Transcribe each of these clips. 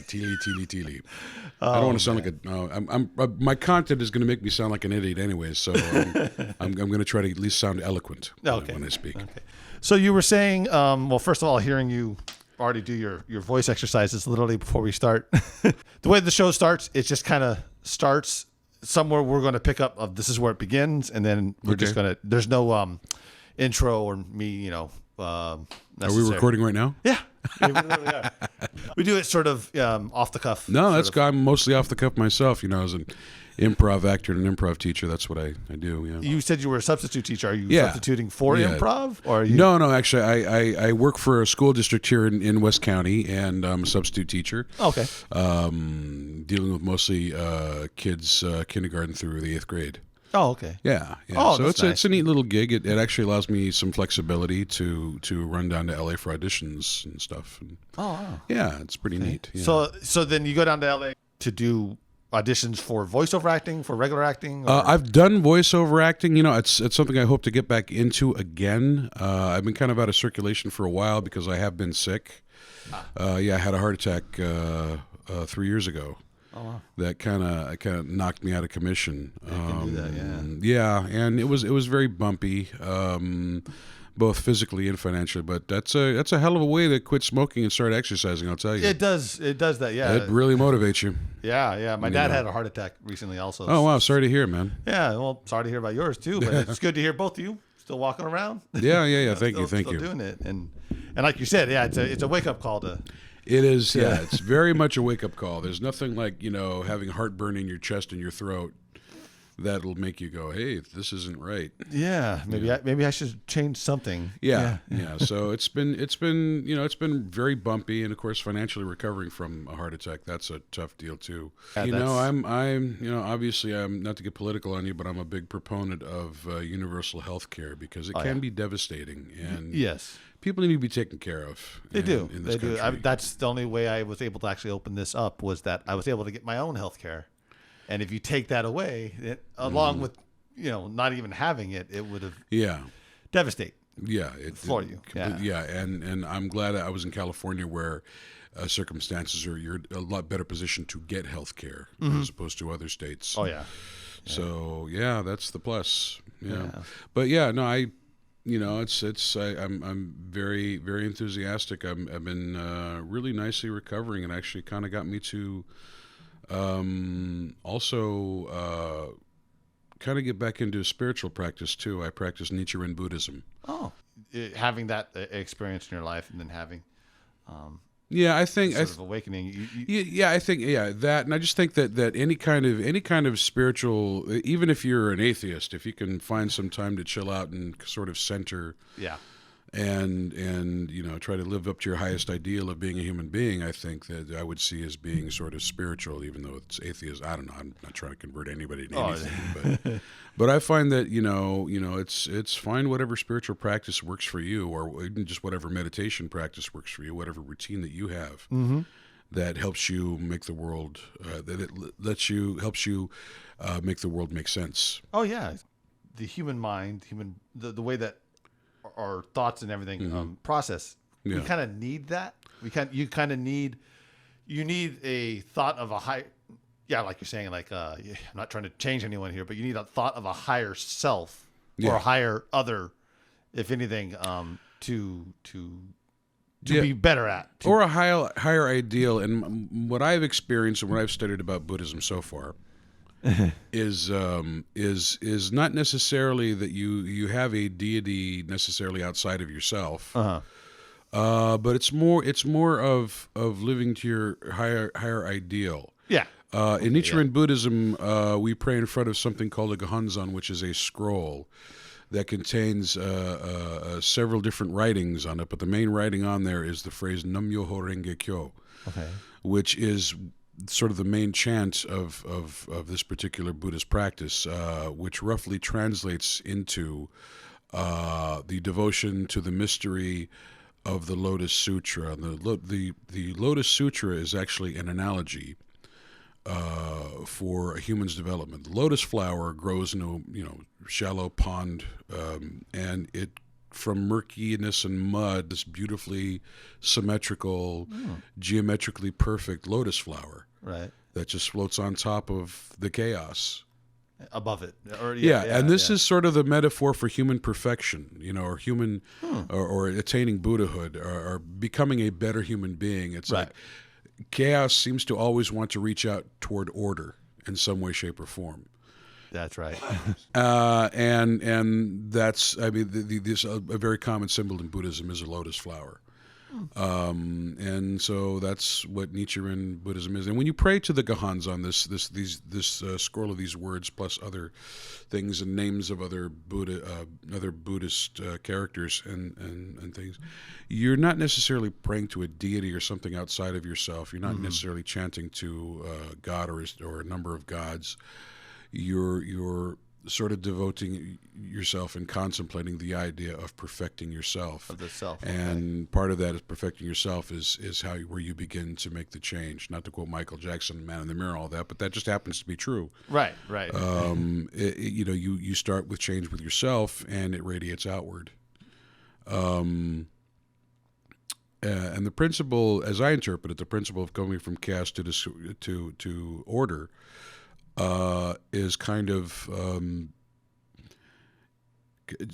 Teely, teely, teely. I don't want to sound like a. My content is going to make me sound like an idiot anyway, so I'm going to try to at least sound eloquent when I speak. Okay. So you were saying, well, first of all, hearing you already do your voice exercises literally before we start. The way the show starts, it just kind of starts somewhere. We're going to pick up of this is where it begins, and then we're just going to. There's no intro or me, Are we recording right now? Yeah. We do it sort of off the cuff. No, I'm mostly off the cuff myself. As an improv actor and an improv teacher, that's what I do. Yeah. You said you were a substitute teacher. Are you substituting for improv, or are you? No. Actually, I work for a school district here in West County, and I'm a substitute teacher. Okay. Dealing with mostly kids, kindergarten through the 8th grade. Oh, okay. Yeah. Oh, so that's it's a neat little gig. It actually allows me some flexibility to run down to LA for auditions and stuff. And wow. Yeah, it's pretty neat. Yeah. So then you go down to LA to do auditions for voiceover acting, for regular acting? I've done voiceover acting. It's something I hope to get back into again. I've been kind of out of circulation for a while because I have been sick. I had a heart attack 3 years ago. Oh, wow. That kind of knocked me out of commission. Can do that, yeah, and it was very bumpy, both physically and financially. But that's a hell of a way to quit smoking and start exercising. I'll tell you. It does that. Yeah, it really motivates you. Yeah. My dad had a heart attack recently, also. Oh wow, sorry to hear, man. Yeah, well, sorry to hear about yours too. But it's good to hear both of you still walking around. Yeah. Thank you. Still doing it, and like you said, it's a wake up call to. It is, yeah. It's very much a wake-up call. There's nothing like, having heartburn in your chest and your throat that'll make you go, hey, this isn't right. Yeah, maybe I should change something. Yeah. So it's been very bumpy, and of course, financially recovering from a heart attack, that's a tough deal too. I'm obviously I'm not to get political on you, but I'm a big proponent of universal health care because it can be devastating, and yes. People need to be taken care of. They do. In this country. That's the only way I was able to actually open this up was that I was able to get my own health care. And if you take that away, along with, not even having it, it would have devastate. Yeah. For you. Yeah. And I'm glad I was in California where circumstances you're a lot better positioned to get health care as opposed to other states. Oh, yeah. So, that's the plus. Yeah. But, I'm very, very enthusiastic. I've been really nicely recovering, and actually kind of got me to also kind of get back into spiritual practice too. I practice Nichiren Buddhism. Oh, having that experience in your life, and then having I think sort of awakening. I think that, and I just think that any kind of spiritual, even if you're an atheist, if you can find some time to chill out and sort of center, and try to live up to your highest ideal of being a human being, I think that I would see as being sort of spiritual, even though it's atheist. I don't know. I'm not trying to convert anybody to anything, but I find that it's find whatever spiritual practice works for you, or even just whatever meditation practice works for you, whatever routine that you have that helps you make the world helps you make the world make sense. Oh yeah, the human mind, the way that our thoughts and everything process. We kind of need that. You need a thought of a high. Yeah, like you're saying, I'm not trying to change anyone here, but you need a thought of a higher self or a higher other, if anything, to be better at, or a higher ideal. And what I've experienced and what I've studied about Buddhism so far is not necessarily that you have a deity necessarily outside of yourself, but it's more of living to your higher ideal. Yeah. In Nichiren Buddhism, we pray in front of something called a Gohonzon, which is a scroll that contains several different writings on it, but the main writing on there is the phrase Nam-myoho Renge Kyo, which is sort of the main chant of this particular Buddhist practice, which roughly translates into the devotion to the mystery of the Lotus Sutra. And the Lotus Sutra is actually an analogy for a human's development. The lotus flower grows in a shallow pond, and it from murkiness and mud this beautifully symmetrical, geometrically perfect lotus flower. Right. That just floats on top of the chaos. Above it. Or, and this is sort of the metaphor for human perfection, or human, or attaining Buddhahood, or becoming a better human being. It's like chaos seems to always want to reach out toward order in some way, shape, or form. That's right. And that's, this a very common symbol in Buddhism is a lotus flower. And so that's what Nichiren Buddhism is. And when you pray to the Gahans on this scroll of these words plus other things and names of other Buddhist characters and things, you're not necessarily praying to a deity or something outside of yourself. You're not necessarily chanting to God or a number of gods. You're sort of devoting yourself and contemplating the idea of perfecting yourself. Of the self. And part of that is perfecting yourself is where you begin to make the change. Not to quote Michael Jackson, Man in the Mirror, all that, but that just happens to be true. Right. You start with change with yourself and it radiates outward. And the principle, as I interpret it, the principle of going from chaos to order is kind of,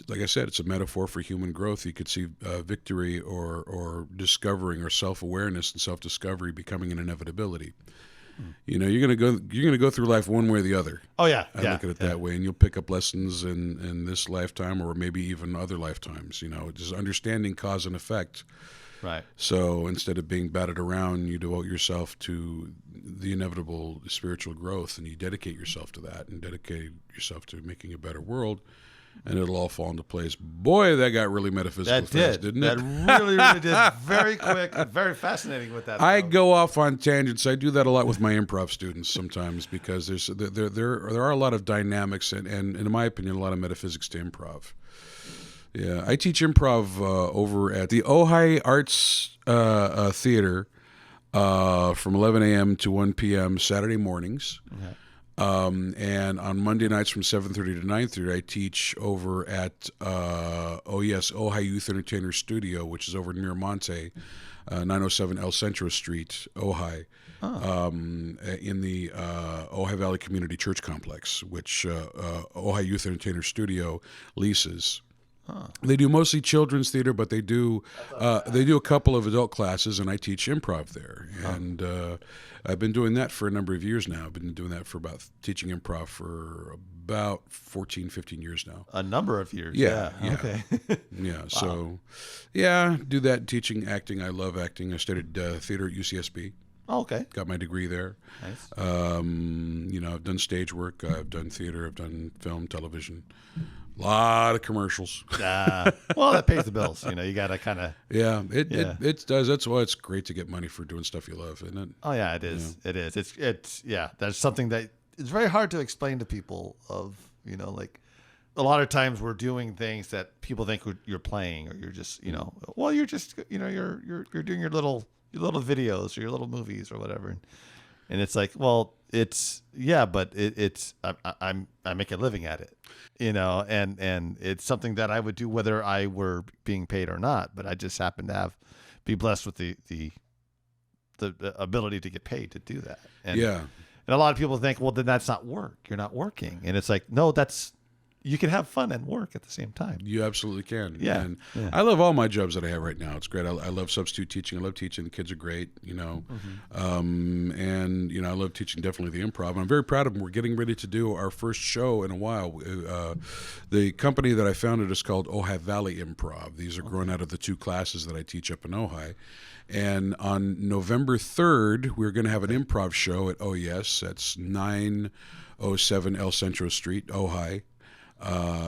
like I said, it's a metaphor for human growth. You could see victory or discovering or self-awareness and self-discovery becoming an inevitability. You're gonna go through life one way or the other. Oh yeah, I look at it that way, and you'll pick up lessons in this lifetime or maybe even other lifetimes. Just understanding cause and effect. Right. So instead of being batted around, you devote yourself to the inevitable spiritual growth, and you dedicate yourself to that, and dedicate yourself to making a better world, and it'll all fall into place. Boy, that got really metaphysical fast, didn't it? That really did. Very quick, very fascinating with that. I go off on tangents. I do that a lot with my improv students sometimes because there are a lot of dynamics and in my opinion, a lot of metaphysics to improv. Yeah, I teach improv over at the Ojai Arts Theater from 11 a.m. to 1 p.m. Saturday mornings. Okay. And on Monday nights from 7:30 to 9:30, I teach over at Ojai Youth Entertainer Studio, which is over in Miramonte, 907 El Centro Street, Ojai. In the Ojai Valley Community Church Complex, which Ojai Youth Entertainer Studio leases. They do mostly children's theater, but they do a couple of adult classes, and I teach improv there. And I've been doing that for a number of years now. I've been doing that teaching improv for about 14, 15 years now. A number of years. Yeah. Okay. Yeah. Wow. So, do that. Teaching, acting. I love acting. I studied theater at UCSB. Oh, okay. Got my degree there. Nice. I've done stage work. I've done theater. I've done film, television. A lot of commercials. Well, that pays the bills. You got to kind of. Yeah, it does. That's why it's great to get money for doing stuff you love, isn't it? Oh yeah, it is. It is. It's That's something that it's very hard to explain to people. Like a lot of times we're doing things that people think you're playing, or you're just you're just you're doing your little videos or your little movies or whatever, and it's like, well, it's but I make a living at it, and it's something that I would do whether I were being paid or not. But I just happen to be blessed with the ability to get paid to do that. And a lot of people think, well, then that's not work. You're not working, and it's like, no, you can have fun and work at the same time. You absolutely can. Yeah. And I love all my jobs that I have right now. It's great. I love substitute teaching. I love teaching. The kids are great, and I love teaching definitely the improv. I'm very proud of them. We're getting ready to do our first show in a while. The company that I founded is called Ojai Valley Improv. These are grown out of the 2 classes that I teach up in Ojai. And on November 3rd, we're going to have an improv show at OES. That's 907 El Centro Street, Ojai.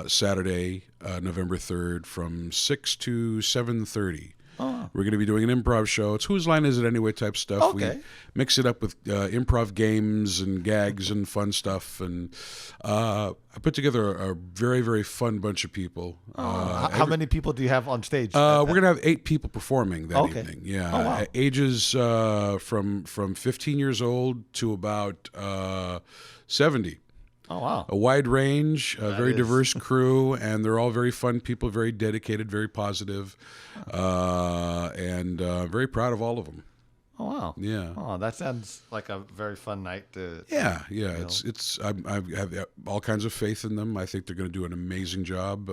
Saturday, November 3rd from 6 to 7:30. Oh. We're going to be doing an improv show. It's Whose Line Is It Anyway type stuff. Okay. We mix it up with improv games and gags and fun stuff. And I put together a very, very fun bunch of people. How many people do you have on stage? We're going to have 8 people performing that Okay. evening. Yeah. Oh, wow. Ages from 15 years old to about 70. Oh, wow. A wide range, a very diverse crew, and they're all very fun people, very dedicated, very positive, and very proud of all of them. Oh, wow. Yeah. Oh, that sounds like a very fun night to. Yeah. I have all kinds of faith in them. I think they're going to do an amazing job.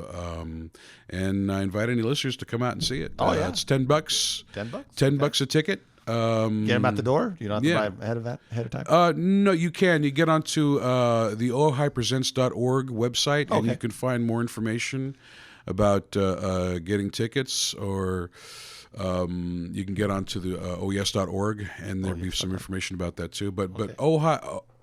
And I invite any listeners to come out and see it. Oh, yeah. It's $10. $10 a ticket. Get them at the door? You don't have to buy ahead of time? No, you can. You get onto the ojaipresents.org website, and you can find more information about getting tickets, or you can get onto the oyes.org, and there'll be some information about that too. But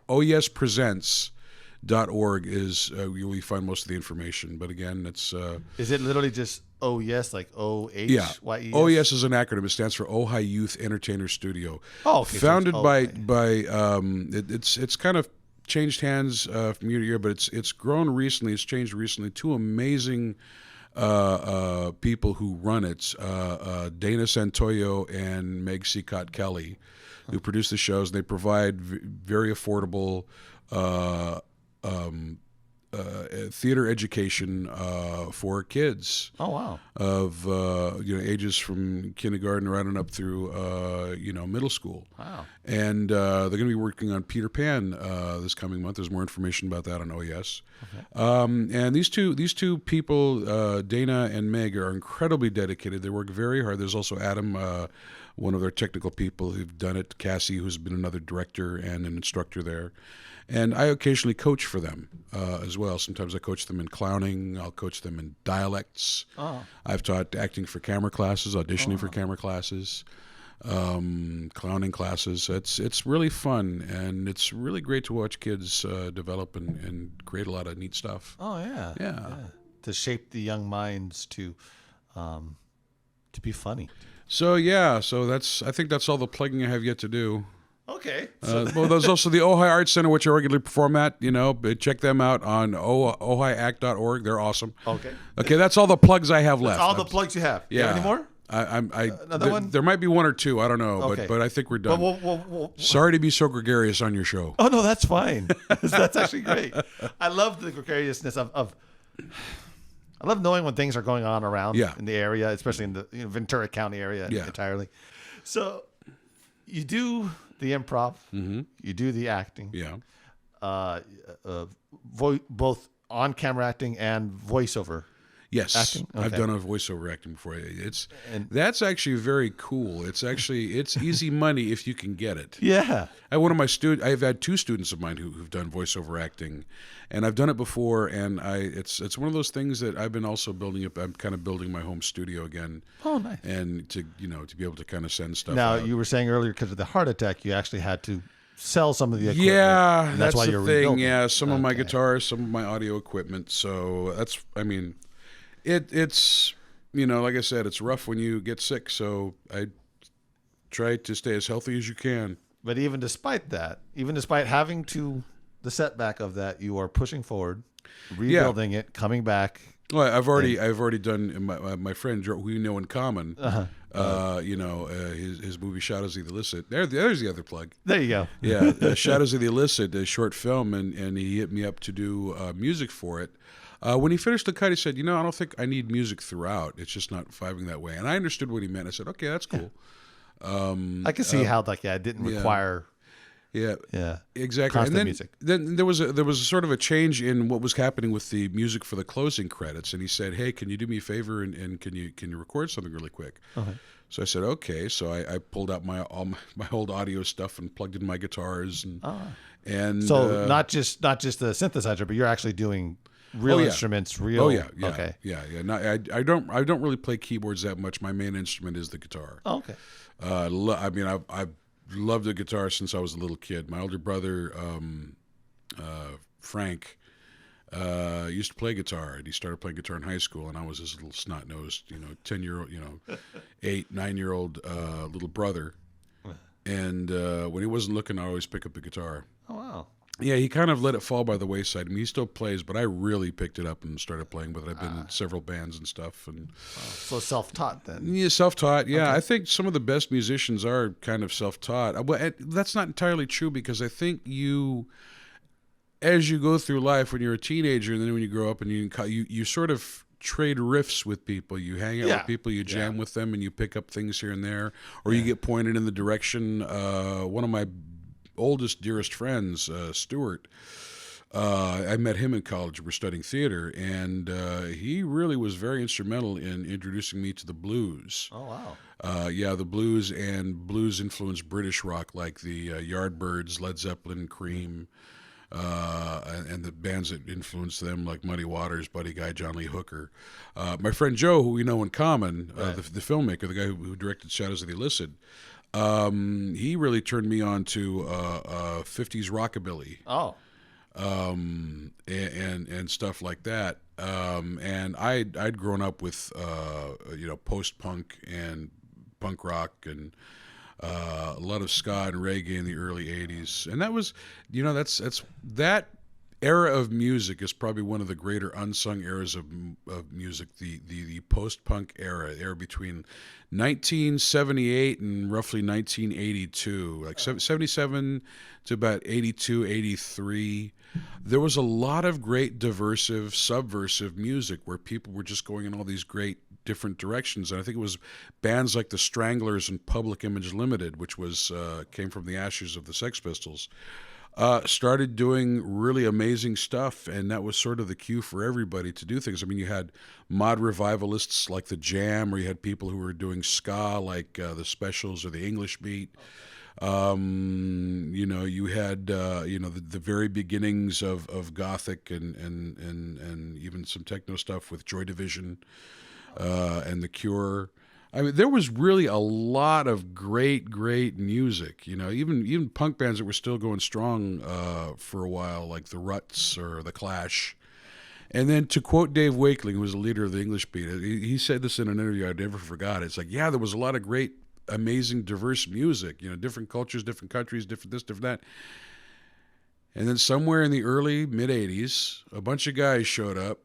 oyespresents.org is where you find most of the information. But again, it's is it literally just OES, like OHYES? Yeah. OES is an acronym. It stands for Ojai Youth Entertainer Studio. Oh, okay. Founded by it's kind of changed hands from year to year, but it's grown recently. It's changed recently. Two amazing people who run it, Dana Santoyo and Meg Seacott Kelly, who produce the shows. They provide very affordable theater education for kids. Oh, wow. Of ages from kindergarten right on up through middle school. Wow. And they're going to be working on Peter Pan this coming month. There's more information about that on OES. Okay. And these two people, Dana and Meg, are incredibly dedicated. They work very hard. There's also Adam, one of their technical people who've done it. Cassie, who's been another director and an instructor there. And I occasionally coach for them as well. Sometimes I coach them in clowning. I'll coach them in dialects. Oh. I've taught acting for camera classes, auditioning for camera classes, clowning classes. It's really fun, and it's really great to watch kids develop and create a lot of neat stuff. Oh, yeah. Yeah. To shape the young minds to be funny. So I think that's all the plugging I have yet to do. Okay. Well, there's also the Ojai Arts Center, which I regularly perform at. Check them out on ojaiact.org. They're awesome. Okay. Okay, that's all the plugs I have left. That's all the plugs you have. Yeah. You have any more? Another one? There might be one or two. I don't know, okay. but I think we're done. Well, sorry to be so gregarious on your show. Oh, no, that's fine. That's actually great. I love the gregariousness of I love knowing when things are going on around in the area, especially in the Ventura County area entirely. So you do the improv, you do the acting, both on-camera acting and voiceover. Yes, acting? Okay. I've done a voiceover acting before. That's actually very cool. It's easy money if you can get it. Yeah. I've had two students of mine who've done voiceover acting, and I've done it before. And it's one of those things that I've been also building up. I'm kind of building my home studio again. Oh, nice. And to be able to kind of send stuff. Now out. You were saying earlier because of the heart attack, you actually had to sell some of the equipment. Yeah, that's why the you're thing. rebuilding. Yeah, some of my guitars, some of my audio equipment. So it's like I said, it's rough when you get sick, so I try to stay as healthy as you can. But even despite having the setback of that, you are pushing forward, rebuilding it, coming back. Well, I've already done my friend who we know in common. His movie Shadows of the Illicit. There's the other plug. There you go. Yeah, Shadows of the Illicit, a short film, and he hit me up to do music for it. When he finished the cut, he said, I don't think I need music throughout. It's just not vibing that way. And I understood what he meant. I said, okay, that's cool. I can see how it didn't require. Yeah, exactly. Constant and then, music. Then there was a sort of a change in what was happening with the music for the closing credits. And he said, hey, can you do me a favor and can you record something really quick? Okay. So I said, okay. So I pulled out my old audio stuff and plugged in my guitars and so not just the synthesizer, but you're actually doing real instruments, real. Oh yeah. Okay. Yeah. No, I don't really play keyboards that much. My main instrument is the guitar. Oh, okay. I've loved the guitar since I was a little kid. My older brother, Frank, used to play guitar, and he started playing guitar in high school. And I was his little snot-nosed, 10-year-old, 9-year-old little brother. And when he wasn't looking, I always pick up the guitar. Oh wow. Yeah, he kind of let it fall by the wayside. I mean, he still plays, but I really picked it up and started playing with it. I've been in several bands and stuff. And so self-taught then? Yeah, self-taught. Yeah, okay. I think some of the best musicians are kind of self-taught. Well, that's not entirely true because I think you as you go through life, when you're a teenager, and then when you grow up, and you sort of trade riffs with people. You hang out with people, you jam with them, and you pick up things here and there, or you get pointed in the direction. One of my oldest, dearest friends, Stuart, I met him in college. We're studying theater, and he really was very instrumental in introducing me to the blues. Oh, wow. The blues and blues-influenced British rock, like the Yardbirds, Led Zeppelin, Cream, and the bands that influenced them, like Muddy Waters, Buddy Guy, John Lee Hooker. My friend Joe, who we know in common, the filmmaker, the guy who directed Shadows of the Illicit, he really turned me on to 50s rockabilly. Oh. And stuff like that. And I'd grown up with post-punk and punk rock and a lot of ska and reggae in the early 80s. And that was, that's that era of music is probably one of the greater unsung eras of music, the post-punk era between 1978 and roughly 1982, like 77 to about 82, 83. There was a lot of great diversive, subversive music where people were just going in all these great different directions. And I think it was bands like the Stranglers and Public Image Limited, which was came from the ashes of the Sex Pistols, started doing really amazing stuff, and that was sort of the cue for everybody to do things. I mean, you had mod revivalists like the Jam, or you had people who were doing ska like the Specials or the English Beat. You had the very beginnings of Gothic and even some techno stuff with Joy Division and The Cure. I mean, there was really a lot of great music. Even punk bands that were still going strong for a while, like the Ruts or the Clash. And then, to quote Dave Wakeling, who was the leader of the English Beat, he said this in an interview I never forgot. It's like, there was a lot of great, amazing, diverse music. Different cultures, different countries, different this, different that. And then somewhere in the early mid '80s, a bunch of guys showed up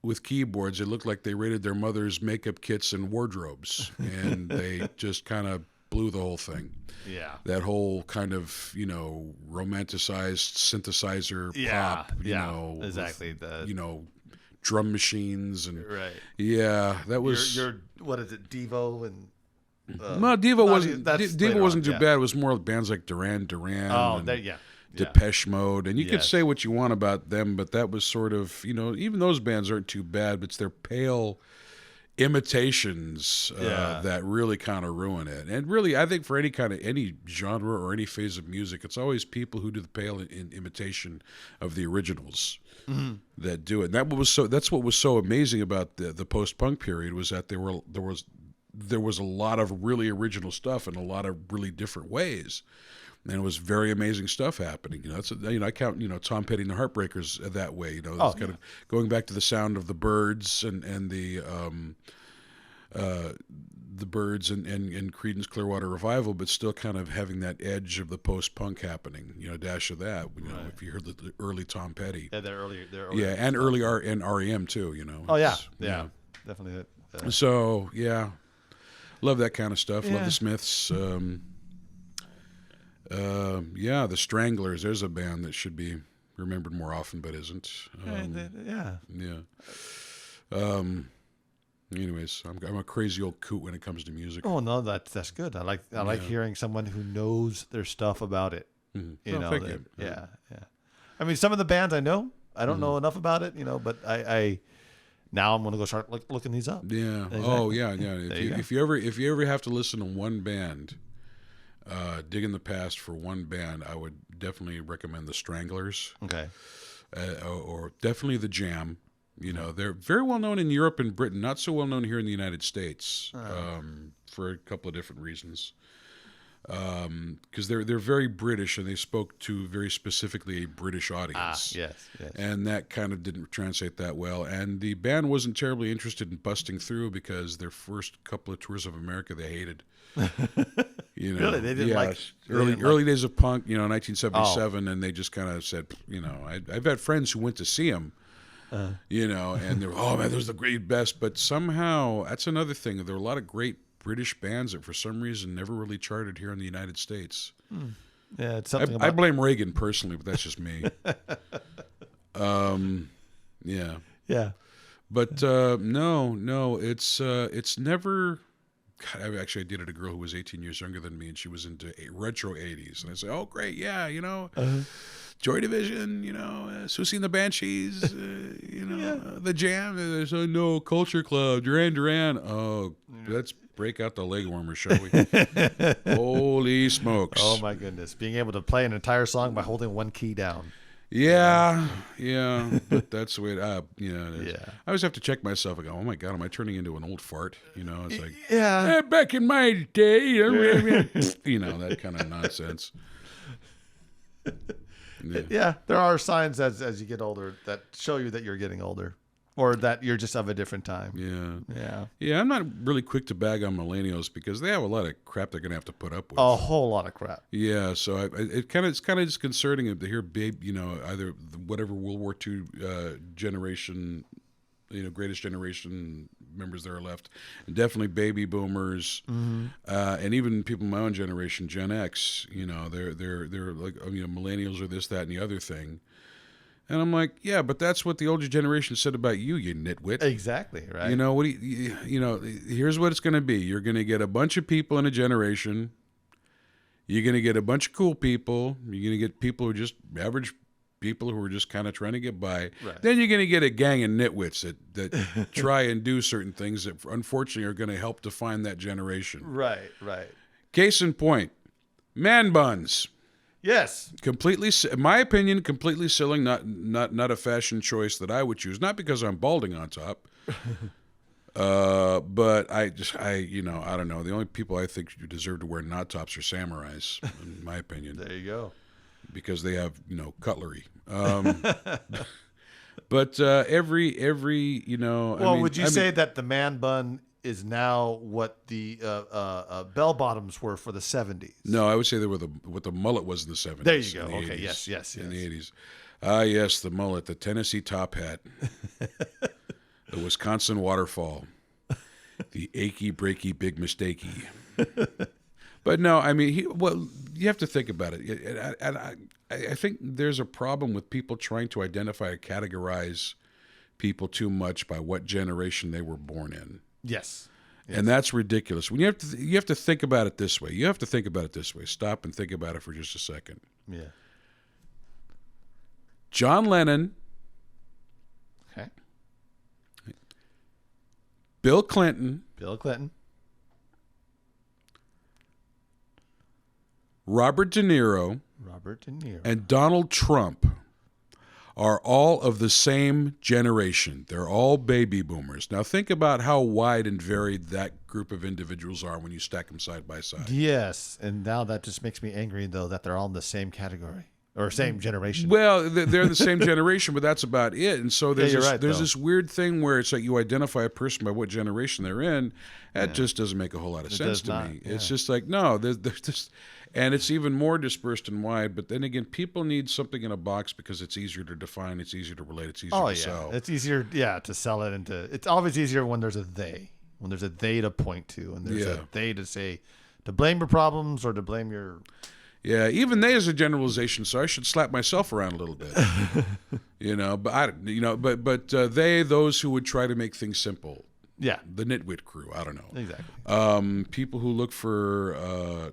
with keyboards. It looked like they raided their mother's makeup kits and wardrobes, and they just kind of blew the whole thing. Yeah. That whole kind of, romanticized synthesizer pop, exactly. Drum machines and right. Yeah, that was your what is it, Devo and no, Devo wasn't too bad. It was more bands like Duran Duran. Oh, and Depeche Mode, and you could say what you want about them, but that was sort of, even those bands aren't too bad, but it's their pale imitations that really kind of ruin it. And really, I think for any genre or any phase of music, it's always people who do the pale imitation of the originals that do it. And that's what was so amazing about the post-punk period, was that there was a lot of really original stuff in a lot of really different ways. And it was very amazing stuff happening. I count Tom Petty and the Heartbreakers that way. Kind of going back to the sound of the Byrds and the Byrds and Creedence Clearwater Revival, but still kind of having that edge of the post-punk happening. A dash of that. If you heard the early Tom Petty. Yeah, they're early. And early REM too. Oh yeah, definitely. So love that kind of stuff. Love the Smiths. The Stranglers. There's a band that should be remembered more often, but isn't. Anyways, I'm a crazy old coot when it comes to music. Oh no, that's good. I like hearing someone who knows their stuff about it. Thank you. Yeah. I mean, some of the bands I know, I don't know enough about it, but I now I'm going to go start looking these up. Yeah. Exactly. Oh yeah. If you ever have to listen to one band. Dig in the past for one band, I would definitely recommend the Stranglers. Okay. Or definitely the Jam. They're very well known in Europe and Britain, not so well known here in the United States, for a couple of different reasons. Because they're very British, and they spoke to very specifically a British audience. Yes. And that kind of didn't translate that well. And the band wasn't terribly interested in busting through, because their first couple of tours of America they hated. Really, they didn't like early days of punk, 1977, and they just kind of said, I've had friends who went to see them, and they're, oh man, those are the great best. But somehow, that's another thing. There were a lot of great British bands that for some reason never really charted here in the United States. Yeah, it's something I blame Reagan personally, but that's just me. Yeah. Yeah. But no, it's never. God, I did it a girl who was 18 years younger than me, and she was into retro 80s. And I said, oh, great, yeah, Joy Division, Susie and the Banshees, The Jam. There's no Culture Club, Duran Duran. Oh, let's break out the leg warmer, shall we? Holy smokes. Oh, my goodness. Being able to play an entire song by holding one key down. Yeah, but that's the way it is. Yeah. I always have to check myself. I go, oh my God, am I turning into an old fart? It's like, yeah, back in my day, that kind of nonsense. Yeah, there are signs as you get older that show you that you're getting older. Or that you're just of a different time. Yeah. I'm not really quick to bag on millennials because they have a lot of crap they're gonna have to put up with. A whole lot of crap. Yeah, so it's kind of disconcerting to hear either whatever World War II generation, greatest generation members that are left, and definitely baby boomers, and even people in my own generation, Gen X. They're like millennials or this, that, and the other thing. And I'm like, yeah, but that's what the older generation said about you nitwit. Exactly, right? Here's what it's going to be. You're going to get a bunch of people in a generation. You're going to get a bunch of cool people. You're going to get people who are just average people who are just kind of trying to get by. Right. Then you're going to get a gang of nitwits that try and do certain things that unfortunately are going to help define that generation. Right. Case in point, man buns. Yes. Completely, in my opinion, completely silly. Not a fashion choice that I would choose. Not because I'm balding on top, but I don't know. The only people I think you deserve to wear knot tops are samurais, in my opinion. There you go. Because they have cutlery. But every Well, would you say that the man bun is now what the bell bottoms were for the 70s? No, I would say they were what the mullet was in the 70s. There you go. Okay, 80s, yes. In the 80s. Ah, yes, the mullet, the Tennessee top hat, the Wisconsin waterfall, the achy, breaky, big mistakey. But no, I mean, you have to think about it. And I think there's a problem with people trying to identify or categorize people too much by what generation they were born in. Yes. And that's ridiculous. When you have to think about it this way. You have to think about it this way. Stop and think about it for just a second. Yeah. John Lennon. Okay. Bill Clinton. Robert De Niro. And Donald Trump are all of the same generation. They're all baby boomers. Now think about how wide and varied that group of individuals are when you stack them side by side. Yes, and now that just makes me angry, though, that they're all in the same category or same generation. Well, they're the same generation, but that's about it. And so there's this weird thing where it's like you identify a person by what generation they're in. That just doesn't make a whole lot of sense to me. Yeah. It's just like, no, there's just... And it's even more dispersed and wide. But then again, people need something in a box because it's easier to define, it's easier to relate, it's easier to sell. It's easier, to sell it. It's always easier when there's a they. When there's a they to point to. And there's a they to say, to blame your problems or to blame your... Yeah, even they is a generalization, so I should slap myself around a little bit. But they, those who would try to make things simple. Yeah. The nitwit crew, I don't know. Exactly. People who look for...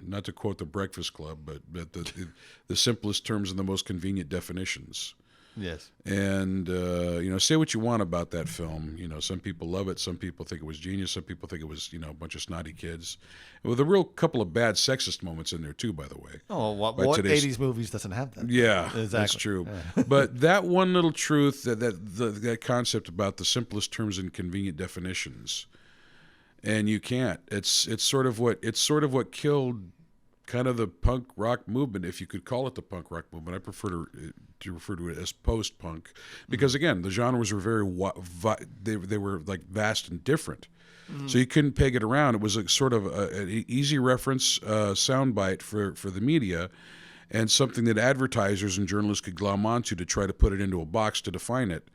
not to quote the Breakfast Club, but the simplest terms and the most convenient definitions. Yes. And, say what you want about that film. Some people love it. Some people think it was genius. Some people think it was, a bunch of snotty kids. With a real couple of bad sexist moments in there, too, by the way. Oh, what 80s movies doesn't have that? Yeah, exactly. That's true. Yeah. But that one little truth, that concept about the simplest terms and convenient definitions... And you can't. It's sort of what killed kind of the punk rock movement, if you could call it the punk rock movement. I prefer to refer to it as post-punk because again, the genres were they were like vast and different. Mm-hmm. So you couldn't peg it around. It was a sort of an easy reference soundbite for the media, and something that advertisers and journalists could glom onto to try to put it into a box to define it,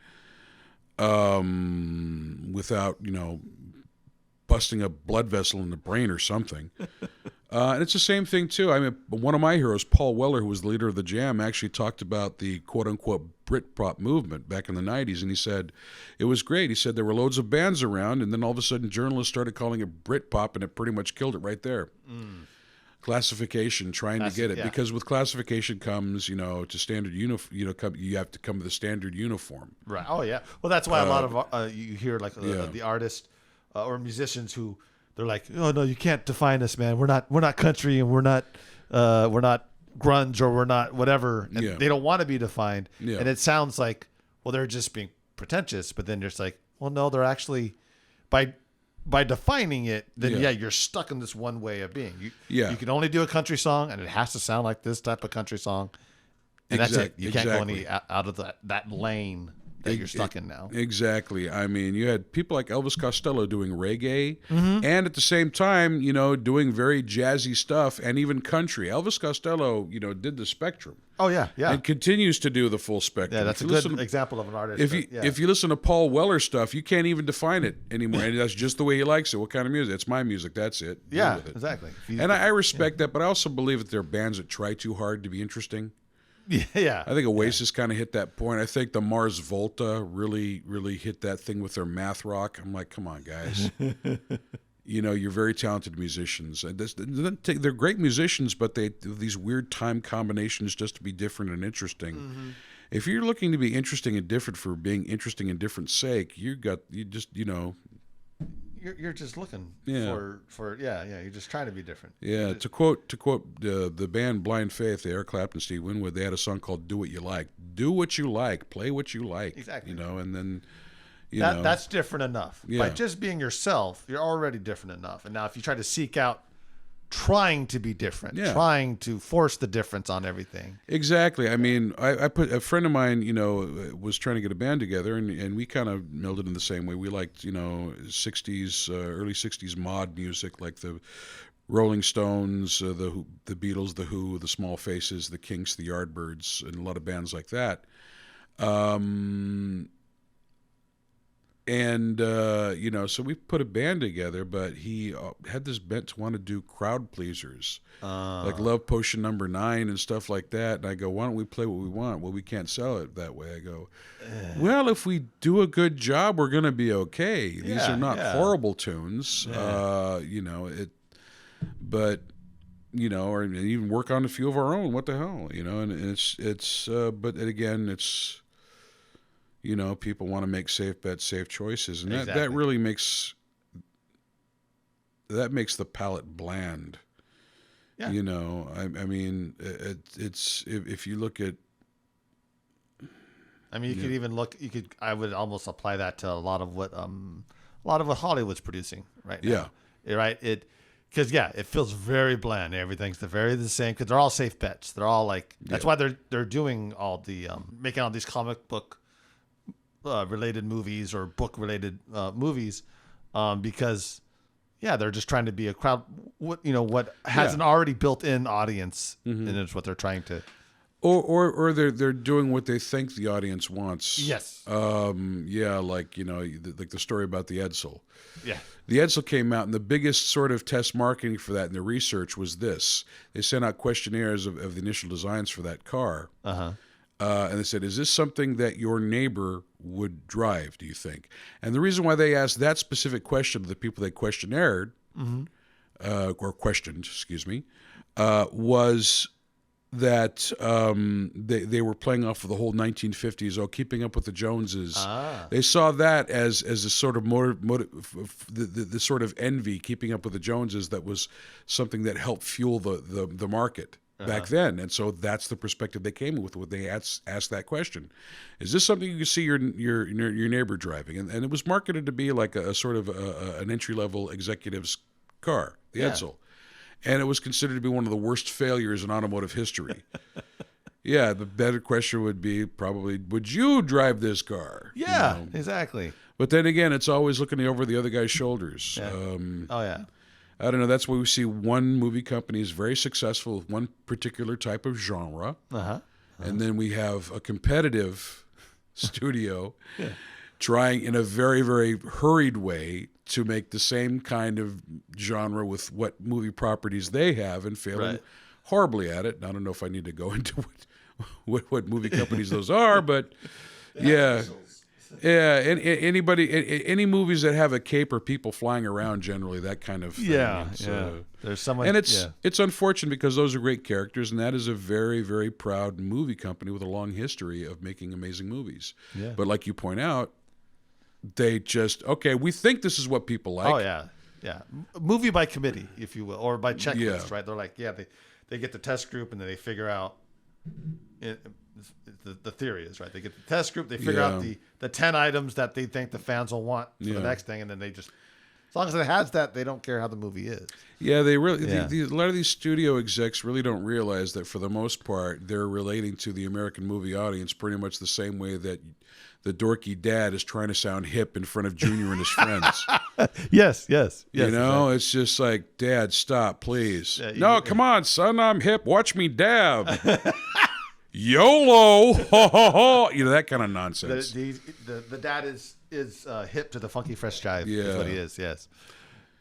without busting a blood vessel in the brain or something. And it's the same thing, too. I mean, one of my heroes, Paul Weller, who was the leader of the Jam, actually talked about the quote-unquote Britpop movement back in the 90s, and he said it was great. He said there were loads of bands around, and then all of a sudden journalists started calling it Britpop, and it pretty much killed it right there. Classification, trying to get it. Because with classification comes, to standard you have to come with a standard uniform. Right. Oh, yeah. Well, that's why a lot of you hear like the artists or musicians who they're like, oh no, you can't define us, man. We're not country, and we're not grunge, or we're not whatever. And they don't want to be defined. Yeah. And it sounds like, well, they're just being pretentious. But then you're just like, well, no, they're actually by defining it, then you're stuck in this one way of being. You can only do a country song, and it has to sound like this type of country song. And that's it. You can't go any out of that lane that you're stuck in now. Exactly. I mean, you had people like Elvis Costello doing reggae, and at the same time, doing very jazzy stuff, and even country. Elvis Costello, did the spectrum. Oh yeah, yeah. And continues to do the full spectrum. Yeah, that's a good example of an artist. If you listen to Paul Weller stuff, you can't even define it anymore. And that's just the way he likes it. What kind of music? It's my music. That's it. Yeah, exactly. And I respect that, but I also believe that there are bands that try too hard to be interesting. Yeah. I think Oasis kind of hit that point. I think the Mars Volta really, really hit that thing with their math rock. I'm like, come on, guys. You're very talented musicians. They're great musicians, but they do these weird time combinations just to be different and interesting. If you're looking to be interesting and different for being interesting and different sake, you're just looking for you're just trying to be different. Yeah, to quote the band Blind Faith, Eric Clapton and Steve Winwood, they had a song called "Do What You Like." Do what you like, play what you like. Exactly. And then that's different enough. Yeah. By just being yourself, you're already different enough. And now if you try to seek out trying to be different, trying to force the difference on everything. Exactly. I mean, I put a friend of mine, was trying to get a band together, and we kind of melded in the same way. We liked, 60s, early 60s mod music, like the Rolling Stones, the Beatles, the Who, the Small Faces, the Kinks, the Yardbirds, and a lot of bands like that. So we put a band together, but he had this bent to want to do crowd pleasers, like Love Potion No. 9 and stuff like that. And I go, why don't we play what we want? Well, we can't sell it that way. I go, well, if we do a good job, we're going to be okay. These are not horrible tunes, or even work on a few of our own. What the hell, but again, it's. People want to make safe bets, safe choices, and that really makes the palate bland. Yeah. I mean, it's if you look at. I mean, you could even look. I would almost apply that to a lot of what Hollywood's producing right now. Yeah. Right. Because it feels very bland. Everything's the same because they're all safe bets. They're all like that's why they're doing all the making all these comic book. Related movies or book related movies because they're just trying to be a crowd what has an already built in audience and it's what they're trying to or they're doing what they think the audience wants. Yes. Like like the story about the Edsel. Yeah. The Edsel came out, and the biggest sort of test marketing for that in the research was this. They sent out questionnaires of the initial designs for that car. And they said, is this something that your neighbor would drive, do you think? And the reason why they asked that specific question to the people they questionnaire, or questioned, excuse me, was that they were playing off of the whole 1950s, Keeping Up with the Joneses. They saw that as a sort of the sort of envy, Keeping Up with the Joneses, that was something that helped fuel the market. Back then, and so that's the perspective they came with when they asked that question: is this something you can see your neighbor driving? And it was marketed to be like a sort of an entry level executive's car, the Edsel, and it was considered to be one of the worst failures in automotive history. The better question would be probably, would you drive this car? Yeah, exactly. But then again, it's always looking over the other guy's shoulders. I don't know. That's why we see one movie company is very successful with one particular type of genre. And then we have a competitive studio trying in a very, very hurried way to make the same kind of genre with what movie properties they have and failing horribly at it. I don't know if I need to go into what movie companies those are, but yeah. Yeah, any movies that have a cape or people flying around, generally that kind of thing. Yeah. There's someone, and it's unfortunate because those are great characters, and that is a very, very proud movie company with a long history of making amazing movies. Yeah. But like you point out, they just we think this is what people like. Oh yeah. Movie by committee, if you will, or by checklist, right? They're like, they get the test group and then they figure out. The theory is right. They get the test group. They figure out the 10 items that they think the fans will want for the next thing, and then they just, as long as it has that, they don't care how the movie is. Yeah, they really. A lot of these studio execs really don't realize that for the most part, they're relating to the American movie audience pretty much the same way that the dorky dad is trying to sound hip in front of Junior and his friends. Yes. You know, It's just like, Dad, stop, please. No, come on, son, I'm hip. Watch me dab. YOLO, you know, that kind of nonsense. The dad is hip to the funky fresh jive. Is what he is. Yes.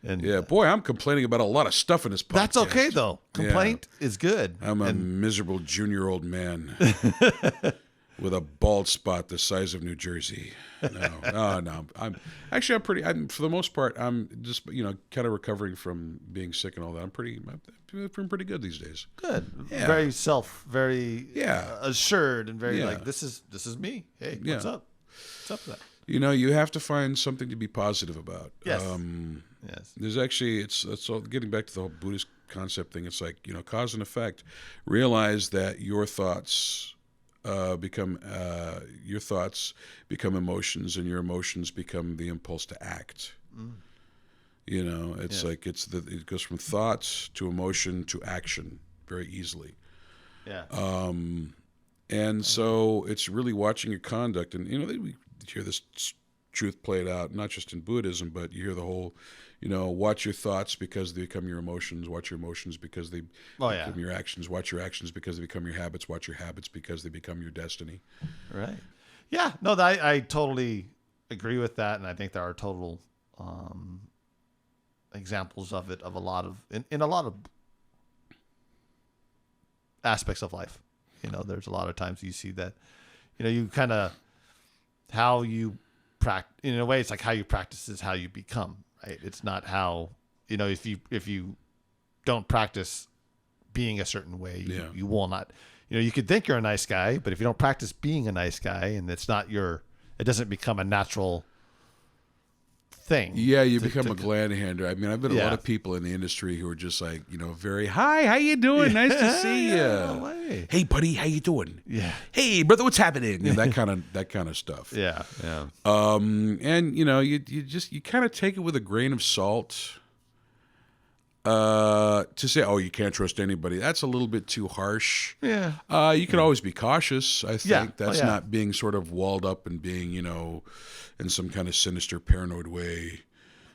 And boy, I'm complaining about a lot of stuff in this podcast. That's okay though. Complaint is good. I'm a miserable junior-old man with a bald spot the size of New Jersey. No. I'm pretty. For the most part, I'm just kind of recovering from being sick and all that. I'm feeling pretty good these days. Good. Yeah. Very assured and very like this is me. Hey, what's up? What's up with that? You have to find something to be positive about. Yes. Yes. There's actually it's all getting back to the whole Buddhist concept thing. It's like cause and effect. Realize that your thoughts become emotions, and your emotions become the impulse to act. It's like it goes from thoughts to emotion to action very easily. Yeah. And so it's really watching your conduct, and we hear this truth played out not just in Buddhism, but you hear the whole, watch your thoughts because they become your emotions. Watch your emotions because they become your actions. Watch your actions because they become your habits. Watch your habits because they become your destiny. Right. Yeah. No, I totally agree with that, and I think there are total examples of it in a lot of aspects of life. There's a lot of times you see that, you kind of how you practice. In a way, it's like how you practice is how you become. Right? It's not how if you don't practice being a certain way, you will not. You could think you're a nice guy, but if you don't practice being a nice guy, and it doesn't become a natural thing. Yeah, you become a gladhander. I mean, I've been a lot of people in the industry who are just like, very, hi, how you doing? Nice to see you. Hey, buddy, how you doing? Yeah. Hey, brother, what's happening? That kind of stuff. Yeah. And you kind of take it with a grain of salt. To say, oh, you can't trust anybody, that's a little bit too harsh. Yeah. You can always be cautious. I think that's not being sort of walled up and being, in some kind of sinister, paranoid way,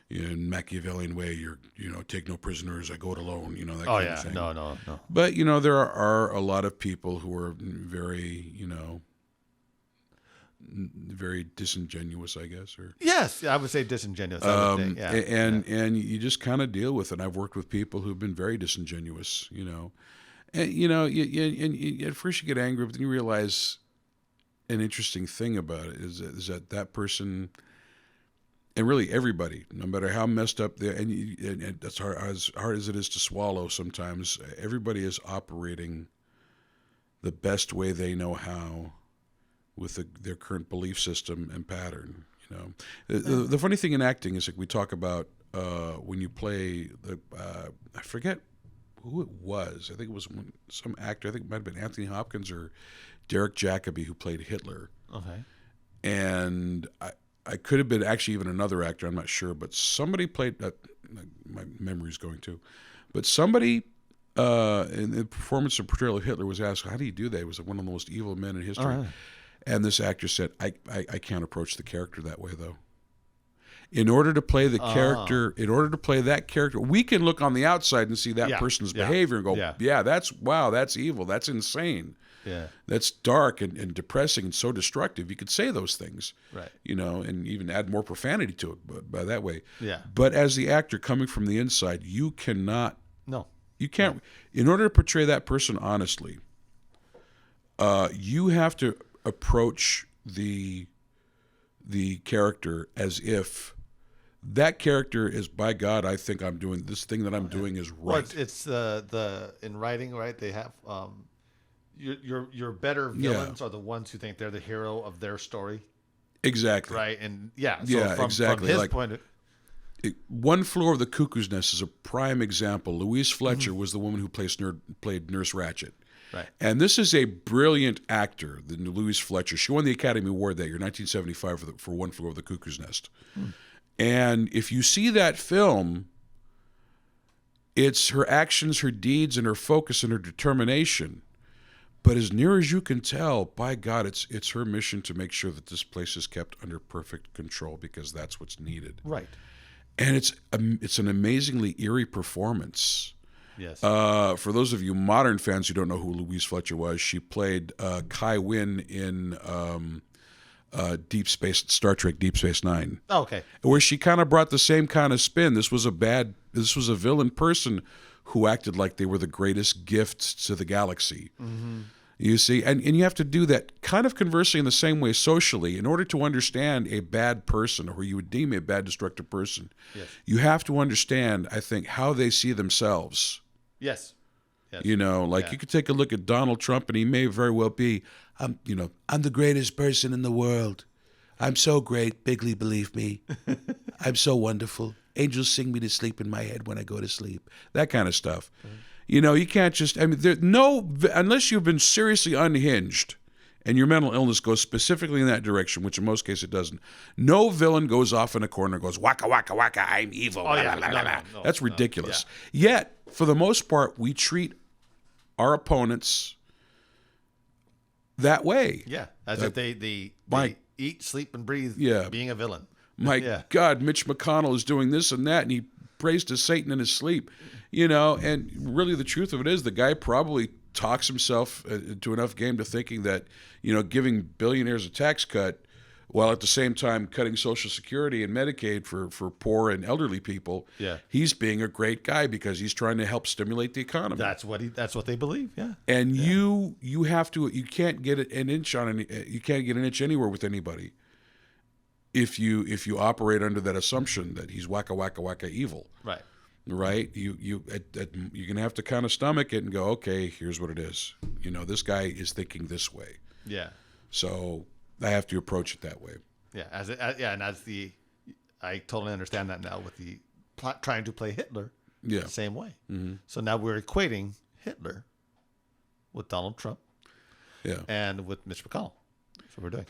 in Machiavellian way. You're, take no prisoners. I go it alone. That kind of thing. No. But there are a lot of people who are very, very disingenuous, I guess. Or yes, I would say disingenuous. And you just kind of deal with it. I've worked with people who've been very disingenuous, and you at first you get angry, but then you realize an interesting thing about it is that person, and really everybody, no matter how messed up they and that's as hard as it is to swallow sometimes, everybody is operating the best way they know how, with their current belief system and pattern. The funny thing in acting is, like, we talk about when you play I forget who it was. I think it was some actor. I think it might have been Anthony Hopkins or Derek Jacobi who played Hitler. Okay. And I could have been actually even another actor. I'm not sure, but somebody played. My memory's going too, but somebody. In the performance of portrayal of Hitler was asked, how do you do that? He was one of the most evil men in history. Right. And this actor said, I can't approach the character that way, though. In order to play the character, we can look on the outside and see that person's behavior and go, that's evil, that's insane. that's dark and depressing and so destructive. You could say those things, right? And even add more profanity to it by that way. Yeah. But as the actor coming from the inside, you cannot. No. You can't. In order to portray that person honestly, you have to approach the character as if that character is, by God, I think I'm doing this thing that I'm doing is right. Well, it's the in writing, right? They have your better villains are the ones who think they're the hero of their story. Exactly. Right. And so exactly. From his point of One Flew Over the Cuckoo's Nest is a prime example. Louise Fletcher was the woman who played Nurse Ratched. Right. And this is a brilliant actor, the Louise Fletcher. She won the Academy Award that year, 1975, for One Flew Over the Cuckoo's Nest. And if you see that film, it's her actions, her deeds, and her focus and her determination. But as near as you can tell, by God, it's her mission to make sure that this place is kept under perfect control because that's what's needed. Right. And it's an amazingly eerie performance. Yes. For those of you modern fans who don't know who Louise Fletcher was, she played Kai Wynn in Star Trek Deep Space Nine. Oh, okay. Where she kind of brought the same kind of spin. This was a villain person who acted like they were the greatest gift to the galaxy. Mm-hmm. You see, and you have to do that kind of conversing in the same way socially in order to understand a bad person, or you would deem a bad, destructive person. Yes. You have to understand, I think, how they see themselves. Yes. You could take a look at Donald Trump, and he may very well be, I'm the greatest person in the world. I'm so great, bigly believe me. I'm so wonderful. Angels sing me to sleep in my head when I go to sleep. That kind of stuff. Mm-hmm. You can't just, unless you've been seriously unhinged and your mental illness goes specifically in that direction, which in most cases it doesn't, no villain goes off in a corner and goes, waka, waka, waka, I'm evil. Oh, blah, blah, blah, blah. That's ridiculous. Yeah. Yet, for the most part, we treat our opponents that way. Yeah, as if they eat, sleep, and breathe being a villain. My God, Mitch McConnell is doing this and that, and he prays to Satan in his sleep. And really the truth of it is the guy probably talks himself into enough game to thinking that, giving billionaires a tax cut while at the same time cutting Social Security and Medicaid for poor and elderly people, he's being a great guy because he's trying to help stimulate the economy. That's what they believe, yeah. And you can't get an inch anywhere with anybody if you operate under that assumption that he's waka waka waka evil. Right? You're gonna have to kind of stomach it and go, okay, here's what it is. This guy is thinking this way. Yeah. So I have to approach it that way. Yeah. I totally understand that now with the trying to play Hitler. Yeah. The same way. Mm-hmm. So now we're equating Hitler with Donald Trump. Yeah. And with Mitch McConnell. That's what we're doing.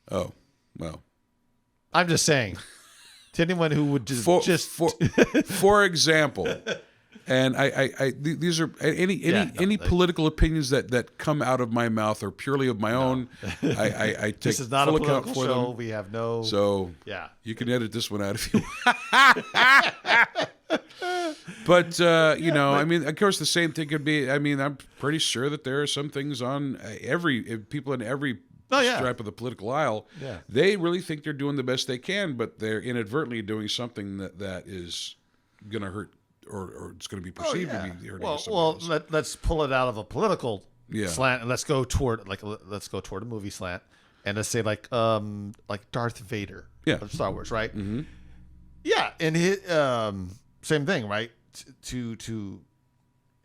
Oh, well. I'm just saying. To anyone who would for example, and these are any political opinions that come out of my mouth are purely of my own. I take this is not full a political account for show. them. We have no. So you can edit this one out if you want. But of course, the same thing could be. I'm pretty sure that there are some things on people in every stripe of the political aisle. Yeah. They really think they're doing the best they can, but they're inadvertently doing something that is going to hurt, or it's going to be perceived to be hurting. Well, let's pull it out of a political slant, and let's go toward a movie slant, and let's say like Darth Vader of Star Wars, right? Mm-hmm. Yeah, and same thing, right? To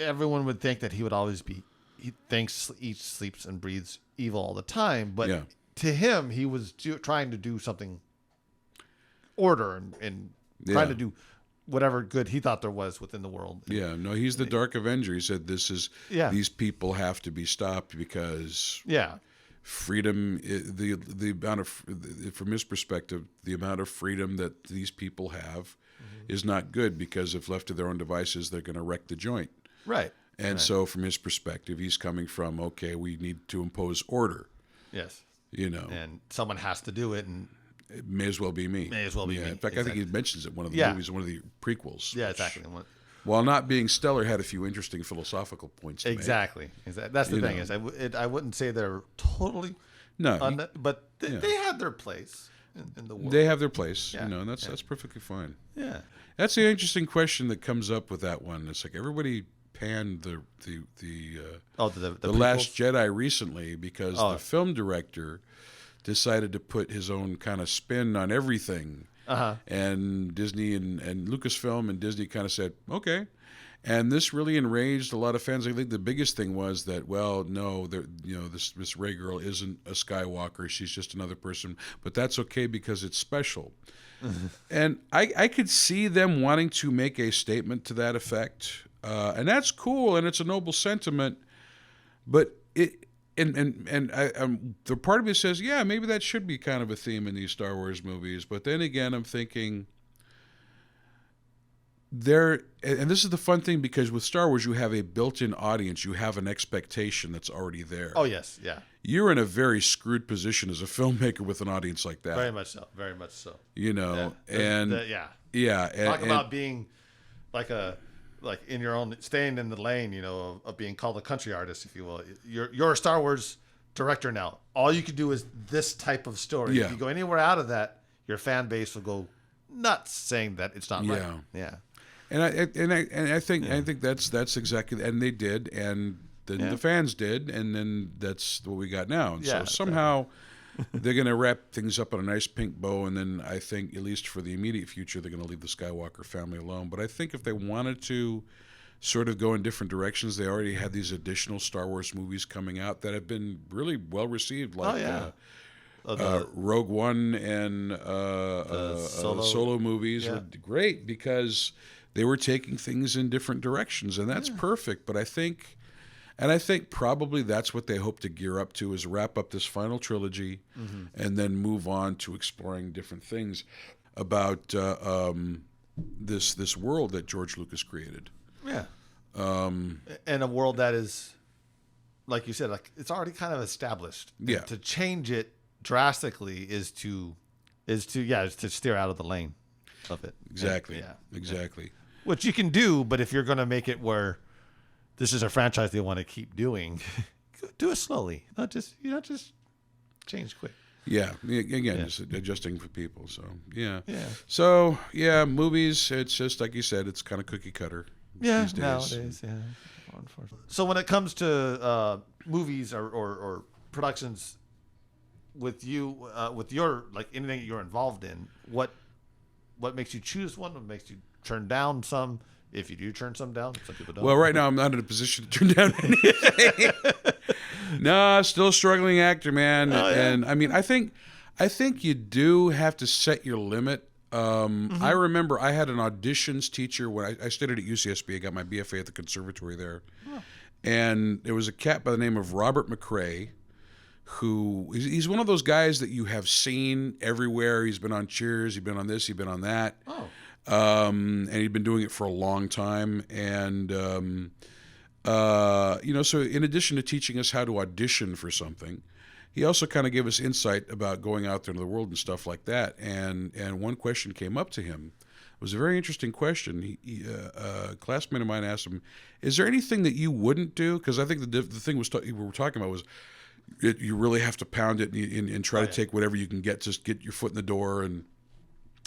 everyone would think that he would always be. He thinks, eats, sleeps, and breathes evil all the time. But to him, he was trying to do something order and trying to do whatever good he thought there was within the world. Yeah, no, he's the Dark Avenger. He said these people have to be stopped because freedom, the amount of, from his perspective, the amount of freedom that these people have is not good because if left to their own devices, they're going to wreck the joint. Right. And so from his perspective, he's coming from, okay, we need to impose order. Yes. And someone has to do it. And it may as well be me. May as well be me. In fact, I think he mentions it in one of the movies, one of the prequels. Yeah, exactly. while not being stellar, had a few interesting philosophical points to Exactly. That's the thing is, I wouldn't say they're totally but they had their place in the world. They have their place, Yeah. and that's perfectly fine. Yeah. That's the interesting question that comes up with that one. It's like everybody panned the Last Jedi recently because the film director decided to put his own kind of spin on everything. And Disney and Lucasfilm and Disney kind of said, okay. And this really enraged a lot of fans. I think the biggest thing was that, well, no, this Rey girl isn't a Skywalker. She's just another person. But that's okay because it's special. And I could see them wanting to make a statement to that effect. And that's cool, and it's a noble sentiment. But the part of me says, yeah, maybe that should be kind of a theme in these Star Wars movies. But then again, I'm thinking and this is the fun thing, because with Star Wars, you have a built-in audience. You have an expectation that's already there. Oh, yes, yeah. You're in a very screwed position as a filmmaker with an audience like that. Very much so, very much so. Talk about being like in your own, staying in the lane, of being called a country artist, if you will. You're a Star Wars director now. All you can do is this type of story. Yeah. If you go anywhere out of that, your fan base will go nuts saying that it's not right. Yeah. And I think that's exactly, and they did, and then the fans did, and then that's what we got now. And so somehow they're going to wrap things up on a nice pink bow, and then I think, at least for the immediate future, they're going to leave the Skywalker family alone. But I think if they wanted to sort of go in different directions, they already had these additional Star Wars movies coming out that have been really well received, like Rogue One and solo movies were great because they were taking things in different directions, and that's perfect. But I think probably that's what they hope to gear up to, is wrap up this final trilogy and then move on to exploring different things about this world that George Lucas created. Yeah. And a world that is, like you said, like it's already kind of established. Yeah. And to change it drastically is to steer out of the lane of it. Exactly. And, exactly. Which you can do, but if you're going to make it where this is a franchise they want to keep doing, do it slowly. Not just change quick. Yeah. Again, just adjusting for people. So yeah. Yeah. So movies. It's just like you said. It's kind of cookie cutter. Yeah. These days. Nowadays. Yeah. Unfortunately. So when it comes to movies or productions, with you, with your anything you're involved in, what makes you choose one? What makes you turn down some? If you do turn some down, some people don't. Well, right now I'm not in a position to turn down anything. No, still a struggling actor, man. And I mean, I think you do have to set your limit. I remember I had an auditions teacher when I studied at UCSB. I got my BFA at the conservatory there, and there was a cat by the name of Robert McRae, who he's one of those guys that you have seen everywhere. He's been on Cheers, he's been on this, he's been on that. And he'd been doing it for a long time. And, so in addition to teaching us how to audition for something, he also kind of gave us insight about going out there into the world and stuff like that. And one question came up to him. It was a very interesting question. A classmate of mine asked him, is there anything that you wouldn't do? Because I think the thing we were talking about was, you really have to pound it and try to take whatever you can get, just get your foot in the door and